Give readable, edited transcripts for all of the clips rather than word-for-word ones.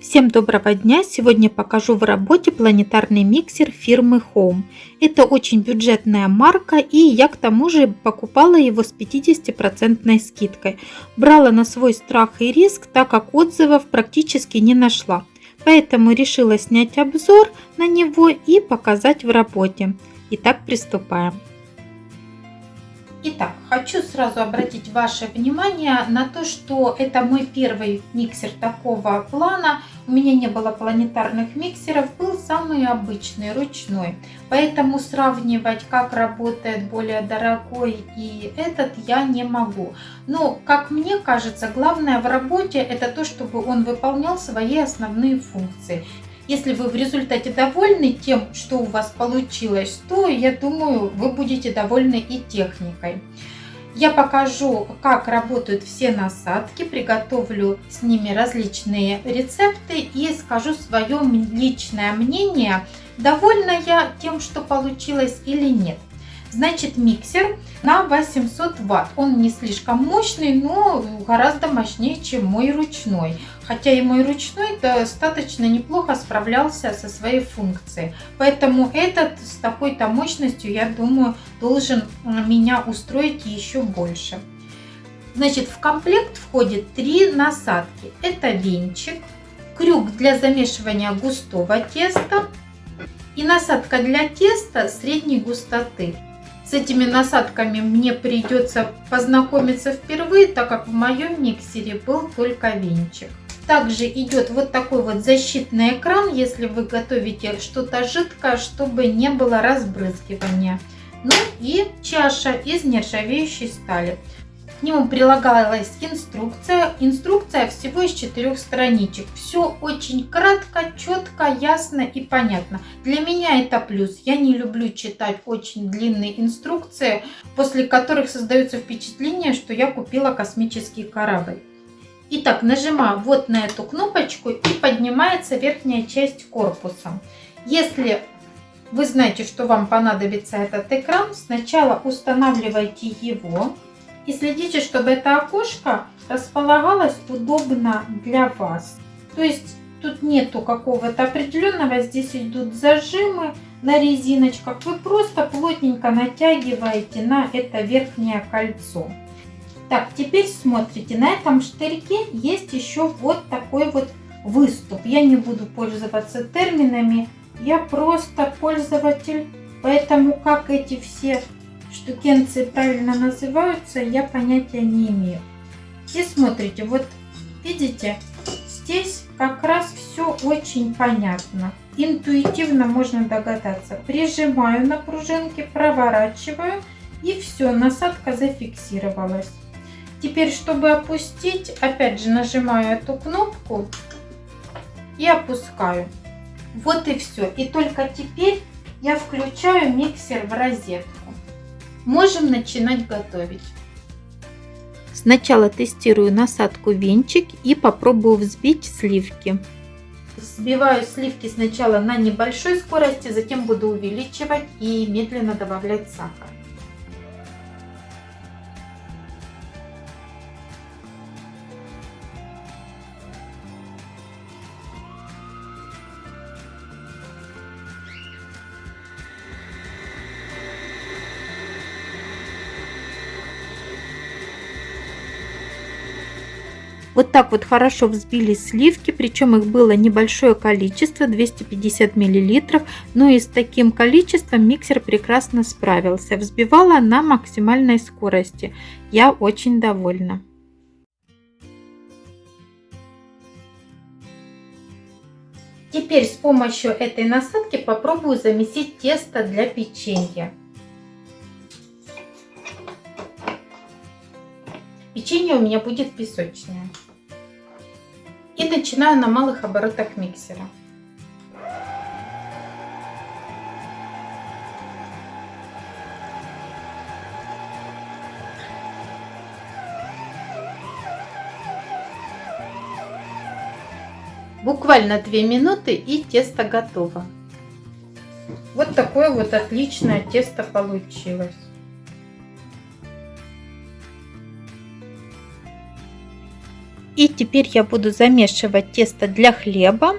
Всем доброго дня! Сегодня покажу в работе планетарный миксер фирмы Home. Это очень бюджетная марка, и я к тому же покупала его с 50% скидкой. Брала на свой страх и риск, так как отзывов практически не нашла. Поэтому решила снять обзор на него и показать в работе. Итак, приступаем. Итак, хочу сразу обратить ваше внимание на то, что это мой первый миксер такого плана. У меня не было планетарных миксеров, был самый обычный, ручной. Поэтому сравнивать, как работает более дорогой и этот, я не могу. Но, как мне кажется, главное в работе это то, чтобы он выполнял свои основные функции. Если вы в результате довольны тем, что у вас получилось, то, я думаю, вы будете довольны и техникой. Я покажу, как работают все насадки, приготовлю с ними различные рецепты и скажу свое личное мнение, довольна я тем, что получилось или нет. Значит, миксер на 800 Вт. Он не слишком мощный, но гораздо мощнее, чем мой ручной. Хотя и мой ручной достаточно неплохо справлялся со своей функцией. Поэтому этот с такой-то мощностью, я думаю, должен меня устроить еще больше. Значит, в комплект входит 3 насадки. Это венчик, крюк для замешивания густого теста и насадка для теста средней густоты. С этими насадками мне придется познакомиться впервые, так как в моем миксере был только венчик. Также идет вот такой вот защитный экран, если вы готовите что-то жидкое, чтобы не было разбрызгивания. Ну и чаша из нержавеющей стали. К нему прилагалась инструкция. Инструкция всего из 4 страничек. Все очень кратко, четко, ясно и понятно. Для меня это плюс. Я не люблю читать очень длинные инструкции, после которых создается впечатление, что я купила космический корабль. Итак, нажимаю вот на эту кнопочку и поднимается верхняя часть корпуса. Если вы знаете, что вам понадобится этот экран, сначала устанавливайте его. И следите, чтобы это окошко располагалось удобно для вас. То есть тут нету какого-то определенного, здесь идут зажимы на резиночках. Вы просто плотненько натягиваете на это верхнее кольцо. Так, теперь смотрите, на этом штырьке есть еще вот такой вот выступ. Я не буду пользоваться терминами, я просто пользователь, поэтому как эти все штукенции правильно называются, я понятия не имею. И смотрите, вот видите, здесь как раз все очень понятно. Интуитивно можно догадаться. Прижимаю на пружинке, проворачиваю, и все, насадка зафиксировалась. Теперь, чтобы опустить, опять же нажимаю эту кнопку и опускаю. Вот и все. И только теперь я включаю миксер в розетку. Можем начинать готовить. Сначала тестирую насадку венчик и попробую взбить сливки. Взбиваю сливки сначала на небольшой скорости, затем буду увеличивать и медленно добавлять сахар. Вот так вот хорошо взбились сливки, причем их было небольшое количество, 250 мл, но и с таким количеством миксер прекрасно справился. Взбивала на максимальной скорости. Я очень довольна. Теперь с помощью этой насадки попробую замесить тесто для печенья. Печенье у меня будет песочное. И начинаю на малых оборотах миксера. Буквально 2 минуты и тесто готово. Вот такое вот отличное тесто получилось. И теперь я буду замешивать тесто для хлеба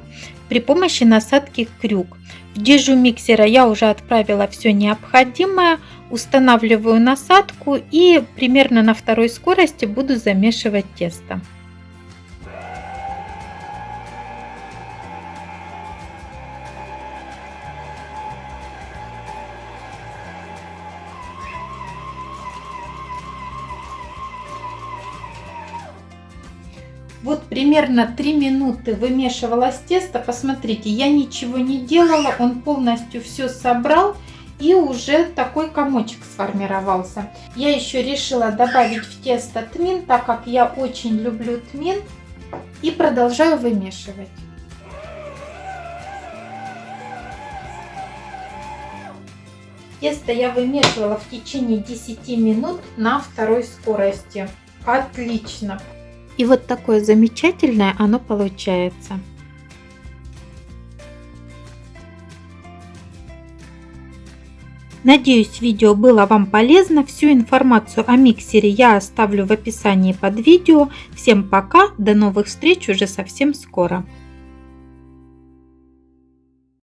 при помощи насадки крюк. В дежу миксера я уже отправила все необходимое, устанавливаю насадку и примерно на второй скорости буду замешивать тесто. Вот примерно 3 минуты вымешивалось тесто. Посмотрите, я ничего не делала, он полностью все собрал и уже такой комочек сформировался. Я еще решила добавить в тесто тмин, так как я очень люблю тмин, и продолжаю вымешивать. Тесто я вымешивала в течение 10 минут на второй скорости. Отлично! И вот такое замечательное оно получается. Надеюсь, видео было вам полезно. Всю информацию о миксере я оставлю в описании под видео. Всем пока, до новых встреч уже совсем скоро.